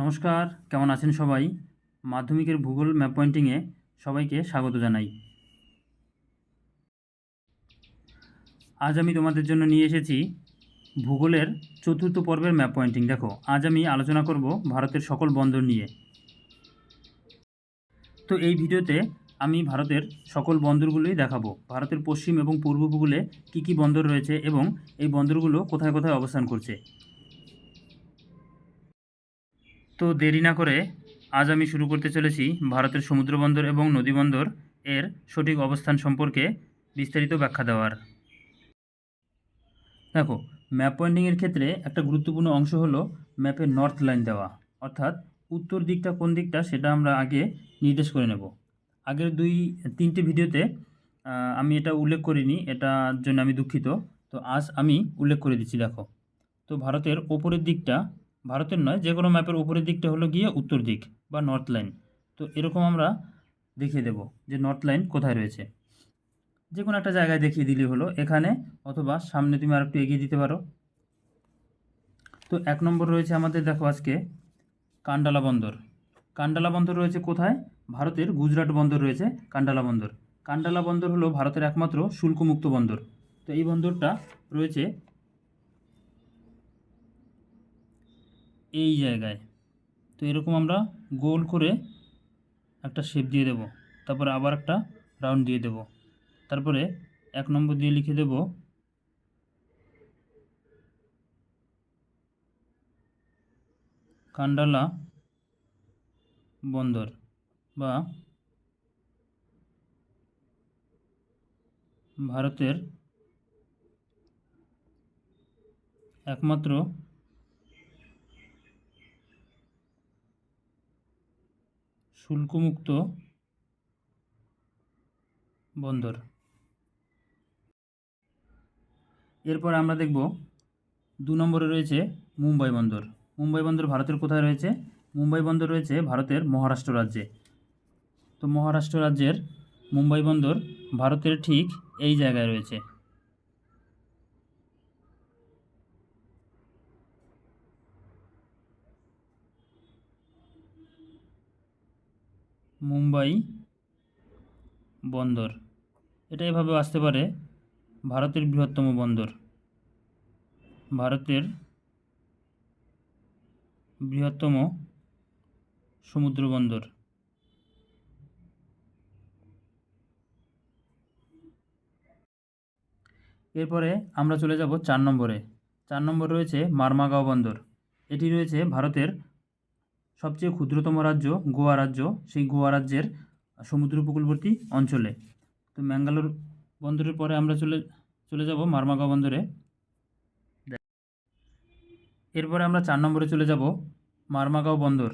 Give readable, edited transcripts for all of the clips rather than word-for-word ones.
নমস্কার, কেমন আছেন সবাই? মাধ্যমিকের ভূগোল ম্যাপ পয়েন্টিংয়ে সবাইকে স্বাগত জানাই। আজ আমি তোমাদের জন্য নিয়ে এসেছি ভূগোলের চতুর্থ পর্বের ম্যাপ পয়েন্টিং। দেখো, আজ আমি আলোচনা করব ভারতের সকল বন্দর নিয়ে। তো এই ভিডিওতে আমি ভারতের সকল বন্দরগুলোই দেখাবো। ভারতের পশ্চিম এবং পূর্ব উপকূলে কী কী বন্দর রয়েছে এবং এই বন্দরগুলো কোথায় কোথায় অবস্থান করছে। তো দেরি না করে আজ আমি শুরু করতে চলেছি ভারতের সমুদ্র বন্দর এবং নদী বন্দর এর সঠিক অবস্থান সম্পর্কে বিস্তারিত ব্যাখ্যা দেওয়ার। দেখো, ম্যাপ পয়েন্টিংয়ের ক্ষেত্রে একটা গুরুত্বপূর্ণ অংশ হলো ম্যাপের নর্থ লাইন দেওয়া, অর্থাৎ উত্তর দিকটা কোন দিকটা সেটা আমরা আগে নির্দেশ করে নেব। আগের 2-3টে ভিডিওতে আমি এটা উল্লেখ করিনি, এটার জন্য আমি দুঃখিত। তো আজ আমি উল্লেখ করে দিচ্ছি। দেখো, তো ভারতের ওপরের দিকটা, ভারতের নয়, যে কোনো ম্যাপের ওপরের দিকটা হলো গিয়ে উত্তর দিক বা নর্থ লাইন। তো এরকম আমরা দেখিয়ে দেব যে নর্থ লাইন কোথায় রয়েছে। যে কোনো একটা জায়গায় দেখিয়ে দিলেই হলো, এখানে অথবা সামনে তুমি আর একটু এগিয়ে দিতে পারো। তো 1 নম্বর রয়েছে আমাদের, দেখো আজকে কান্ডালা বন্দর। কান্ডালা বন্দর রয়েছে কোথায়? ভারতের গুজরাট বন্দর রয়েছে কান্ডালা বন্দর। কান্ডালা বন্দর হলো ভারতের একমাত্র শুল্কমুক্ত বন্দর। তো এই বন্দরটা রয়েছে এই জায়গায়। তো এরকম আমরা গোল করে একটা শেপ দিয়ে দেব, তারপরে আবার একটা রাউন্ড দিয়ে দেব, তারপরে 1 নম্বর দিয়ে লিখে দেব কান্ডালা বন্দর বা ভারতের একমাত্র শুল্কমুক্ত বন্দর। এরপর আমরা দেখব 2 নম্বরে রয়েছে মুম্বাই বন্দর। মুম্বাই বন্দর ভারতের কোথায় রয়েছে? মুম্বাই বন্দর রয়েছে ভারতের মহারাষ্ট্র রাজ্যে। তো মহারাষ্ট্র রাজ্যের মুম্বাই বন্দর ভারতের ঠিক এই জায়গায় রয়েছে। মুম্বাই বন্দর, এটা এভাবেও আসতে পারে ভারতের বৃহত্তম বন্দর, ভারতের বৃহত্তম সমুদ্র বন্দর। এরপরে আমরা চলে যাব 4 নম্বরে। 4 নম্বর রয়েছে মারমাগাঁও বন্দর। এটি রয়েছে ভারতের সবচেয়ে ক্ষুদ্রতম রাজ্য গোয়া রাজ্য, সেই গোয়া রাজ্যের সমুদ্র উপকূলবর্তী অঞ্চলে। তো ম্যাঙ্গালোর বন্দরের পরে আমরা চলে যাব মারমাগাঁও বন্দরে। এরপরে আমরা 4 নম্বরে চলে যাব মারমাগাঁও বন্দর।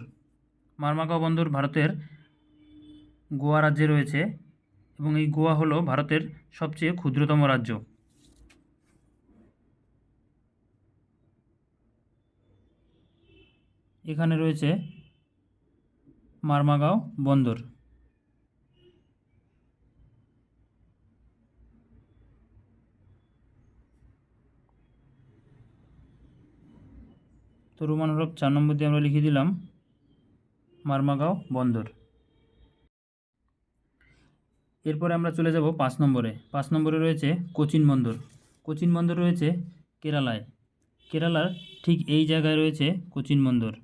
মারমাগাঁও বন্দর ভারতের গোয়া রাজ্যে রয়েছে এবং এই গোয়া হলো ভারতের সবচেয়ে ক্ষুদ্রতম রাজ্য। এখানে রয়েছে মারমাগাঁও বন্দর। তো রোমান হরফ 4 নম্বর দিয়ে আমরা লিখে দিলাম মারমাগাঁও বন্দর। এরপরে আমরা চলে যাব 5 নম্বরে। 5 নম্বরে রয়েছে কোচিন বন্দর। কোচিন বন্দর রয়েছে কেরালায়। কেরালার ঠিক এই জায়গায় রয়েছে কোচিন বন্দর।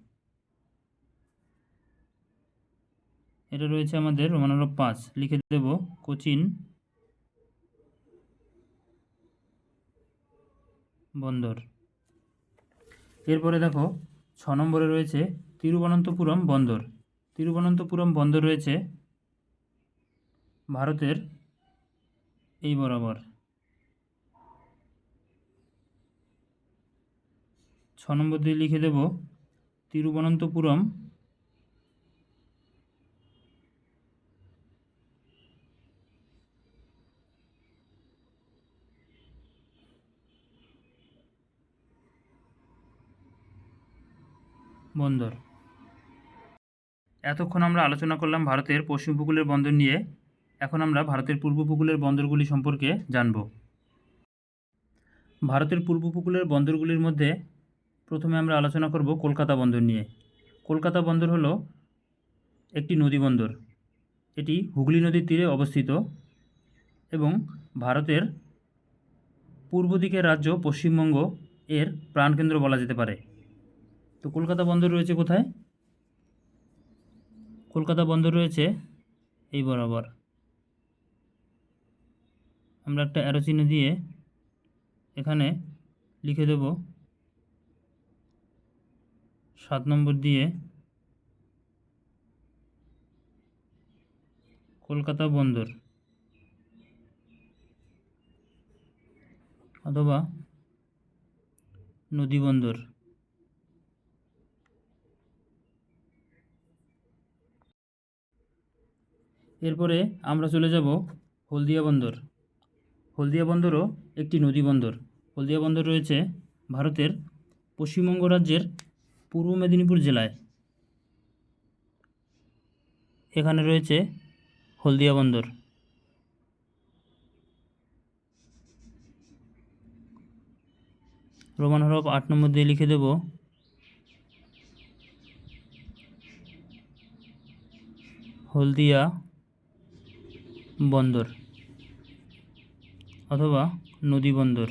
এটা রয়েছে আমাদের রোমান হরফ 5, লিখে দেব কোচিন বন্দর। এরপরে দেখো 6 নম্বরে রয়েছে তিরুবনন্তপুরম বন্দর। তিরুবনন্তপুরম বন্দর রয়েছে ভারতের এই বরাবর। 6 নম্বর দিয়ে লিখে দেব তিরুবনন্তপুরম বন্দর। এতক্ষণ আমরা আলোচনা করলাম ভারতের পশ্চিম উপকূলের বন্দর নিয়ে। এখন আমরা ভারতের পূর্ব উপকূলের বন্দরগুলি সম্পর্কে জানব। ভারতের পূর্ব উপকূলের বন্দরগুলির মধ্যে প্রথমে আমরা আলোচনা করব কলকাতা বন্দর নিয়ে। কলকাতা বন্দর হলো একটি নদী বন্দর। এটি হুগলি নদীর তীরে অবস্থিত এবং ভারতের পূর্ব দিকের রাজ্য পশ্চিমবঙ্গ এর প্রাণকেন্দ্র বলা যেতে পারে। তো কলকাতা বন্দর রয়েছে কোথায়? কলকাতা বন্দর রয়েছে এই বরাবর। আমরা একটা অ্যারো চিহ্ন দিয়ে এখানে লিখে দেব 7 নম্বর দিয়ে কলকাতা বন্দর অথবা নদী বন্দর। এরপরে আমরা চলে যাব হলদিয়া বন্দর। হলদিয়া বন্দরও একটি নদী বন্দর। হলদিয়া বন্দর রয়েছে ভারতের পশ্চিমবঙ্গ রাজ্যের পূর্ব মেদিনীপুর জেলায়। এখানে রয়েছে হলদিয়া বন্দর। রোমান হরফ 8 নম্বর দিয়ে লিখে দেব হলদিয়া বন্দর অথবা নদী বন্দর।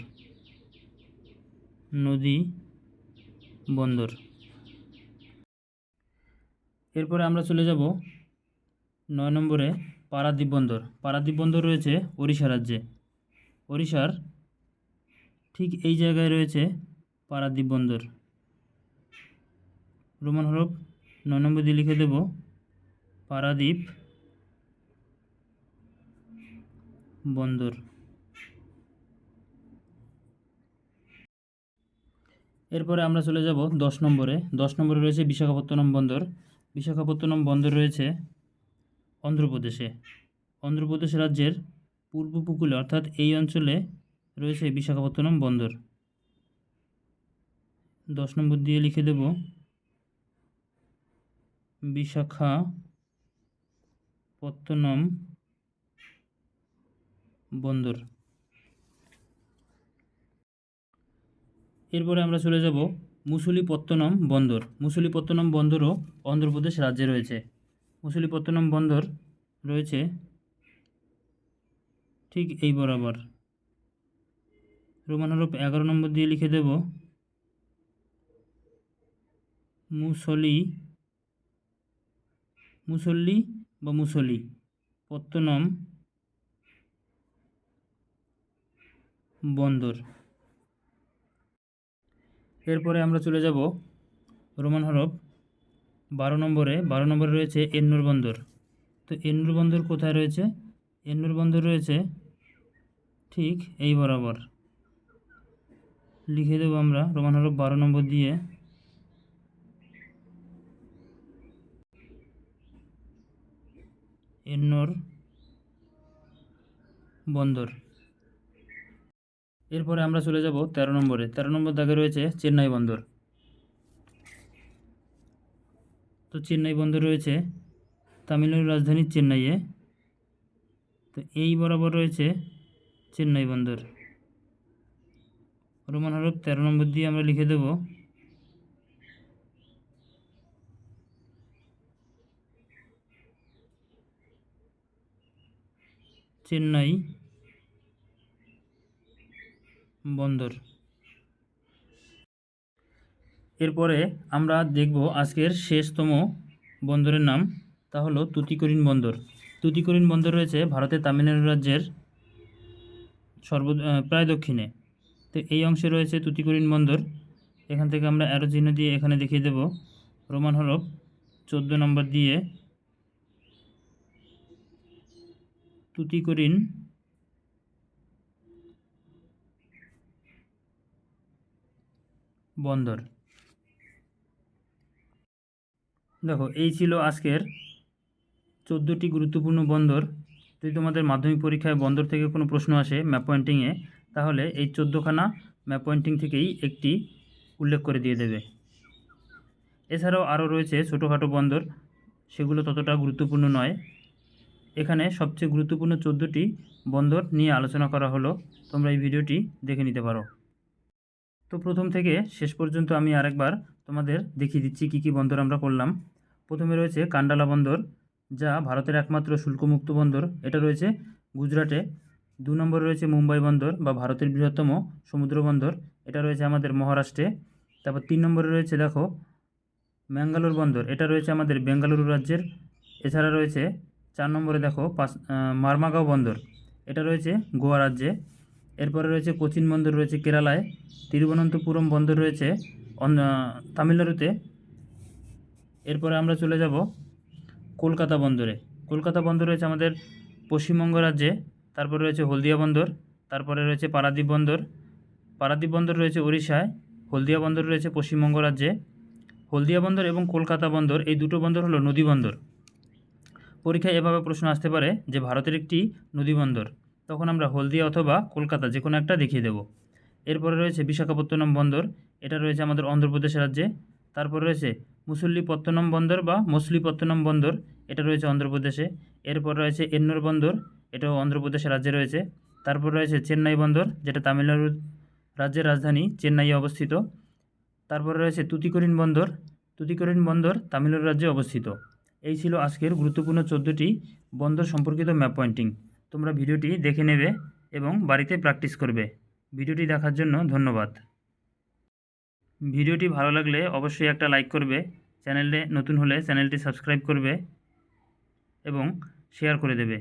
নদী বন্দর। এরপরে আমরা চলে যাব 9 নম্বরে পারাদ্বীপ বন্দর। পারাদ্বীপ বন্দর রয়েছে ওড়িশা রাজ্যে। ওড়িশার ঠিক এই জায়গায় রয়েছে পারাদ্বীপ বন্দর। রোমান হরফ 9 নম্বর দিয়ে লিখে দেব পারাদ্বীপ বন্দর। এরপরে আমরা চলে যাব 10 নম্বরে। 10 নম্বরে রয়েছে বিশাখাপত্তনম বন্দর। বিশাখাপত্তনম বন্দর রয়েছে অন্ধ্রপ্রদেশে। অন্ধ্রপ্রদেশ রাজ্যের পূর্ব উপকূলে অর্থাৎ এই অঞ্চলে রয়েছে বিশাখাপত্তনম বন্দর। 10 নম্বর দিয়ে লিখে দেব বিশাখাপত্তনম বন্দর। এরপরে আমরা চলে যাব মুসুলিপত্তনম বন্দর। মুসুলিপত্তনম বন্দরও অন্ধ্রপ্রদেশ রাজ্যে রয়েছে। মুসুলিপত্তনম বন্দর রয়েছে ঠিক এই বরাবর। রোমান হরফ 11 নম্বর দিয়ে লিখে দেব মুসল্লিপত্তনম বন্দর। এরপরে আমরা চলে যাব রোমান হরফ 12 নম্বরে। 12 নম্বরে রয়েছে এন্নুর বন্দর। তো এন্নুর বন্দর কোথায় রয়েছে? এন্নুর বন্দর রয়েছে ঠিক এই বরাবর। লিখে দেব আমরা রোমান হরফ 12 নম্বর দিয়ে এন্নুর বন্দর। এরপরে আমরা চলে যাব 13 নম্বরে। 13 নম্বর দাগে রয়েছে চেন্নাই বন্দর। তো চেন্নাই বন্দর রয়েছে তামিলনাড়ুর রাজধানী চেন্নাইয়ে। তো এই বরাবর রয়েছে চেন্নাই বন্দর। রোমান হরফ 13 নম্বর দিয়ে আমরা লিখে দেব চেন্নাই বন্দর। এরপরে আমরা দেখব আজকের শেষতম বন্দরের নাম, তা হলো তুতিকোরিন বন্দর। তুতিকোরিন বন্দর রয়েছে ভারতের তামিলনাড়ু রাজ্যের প্রায় দক্ষিণে। তো এই অংশে রয়েছে তুতিকোরিন বন্দর। এখান থেকে আমরা অ্যারো চিহ্ন দিয়ে এখানে দেখিয়ে দেব রোমান হরফ 14 নম্বর দিয়ে তুতিকোরিন বন্দর। দেখো, এই ছিল আজকের 14টি গুরুত্বপূর্ণ বন্দর। যদি তোমাদের মাধ্যমিক পরীক্ষায় বন্দর থেকে কোনো প্রশ্ন আসে ম্যাপ পয়েন্টিংয়ে, তাহলে এই 14খানা ম্যাপ পয়েন্টিং থেকেই একটি উল্লেখ করে দিয়ে দেবে। এছাড়াও আরও রয়েছে ছোটোখাটো বন্দর, সেগুলো ততটা গুরুত্বপূর্ণ নয়। এখানে সবচেয়ে গুরুত্বপূর্ণ 14টি বন্দর নিয়ে আলোচনা করা হলো। তোমরা এই ভিডিওটি দেখে নিতে পারো। তো প্রথম থেকে শেষ পর্যন্ত আমি আরেকবার তোমাদের দেখিয়ে দিচ্ছি কী কী বন্দর আমরা করলাম। প্রথমে রয়েছে কান্ডালা বন্দর, যা ভারতের একমাত্র শুল্কমুক্ত বন্দর, এটা রয়েছে গুজরাটে। 2 নম্বরে রয়েছে মুম্বাই বন্দর বা ভারতের বৃহত্তম সমুদ্র বন্দর, এটা রয়েছে আমাদের মহারাষ্ট্রে। তারপর 3 নম্বরে রয়েছে দেখো ম্যাঙ্গালোর বন্দর, এটা রয়েছে আমাদের বেঙ্গালুরু রাজ্যের। এছাড়া রয়েছে 4 নম্বরে দেখো মারমাগাঁও বন্দর, এটা রয়েছে গোয়া রাজ্যে। এরপরে রয়েছে কোচিন বন্দর রয়েছে কেরালায়। তিরুবনন্তপুরম বন্দর রয়েছে তামিলনাড়ুতে। এরপরে আমরা চলে যাব কলকাতা বন্দরে। কলকাতা বন্দর রয়েছে আমাদের পশ্চিমবঙ্গ রাজ্যে। তারপরে রয়েছে হলদিয়া বন্দর, তারপরে রয়েছে পারাদ্বীপ বন্দর। পারাদ্বীপ বন্দর রয়েছে ওড়িশায়, হলদিয়া বন্দর রয়েছে পশ্চিমবঙ্গ রাজ্যে। হলদিয়া বন্দর এবং কলকাতা বন্দর, এই দুটো বন্দর হলো নদী বন্দর। পরীক্ষায় এভাবে প্রশ্ন আসতে পারে যে ভারতের একটি নদী বন্দর, তখন আমরা হলদিয়া অথবা কলকাতা যে কোনো একটা দেখিয়ে দেব। এরপরে রয়েছে বিশাখাপত্তনম বন্দর, এটা রয়েছে আমাদের অন্ধ্রপ্রদেশ রাজ্যে। তারপর রয়েছে মুসল্লিপত্তনম বন্দর বা মছলিপত্তনম বন্দর, এটা রয়েছে অন্ধ্রপ্রদেশে। এরপর রয়েছে এন্নোর বন্দর, এটাও অন্ধ্রপ্রদেশ রাজ্যে রয়েছে। তারপর রয়েছে চেন্নাই বন্দর, যেটা তামিলনাড়ু রাজ্যের রাজধানী চেন্নাইয়ে অবস্থিত। তারপর রয়েছে তুতিকোরিন বন্দর, তুতিকোরিন বন্দর তামিলনাড়ু রাজ্যে অবস্থিত। এই ছিল আজকের গুরুত্বপূর্ণ 14টি বন্দর সম্পর্কিত ম্যাপ পয়েন্টিং। তোমরা ভিডিওটি দেখে নেবে এবং বাড়িতে প্র্যাকটিস করবে। ভিডিওটি দেখার জন্য ধন্যবাদ। ভিডিওটি ভালো লাগলে অবশ্যই একটা লাইক করবে, চ্যানেলে নতুন হলে চ্যানেলটি সাবস্ক্রাইব করবে এবং শেয়ার করে দেবে।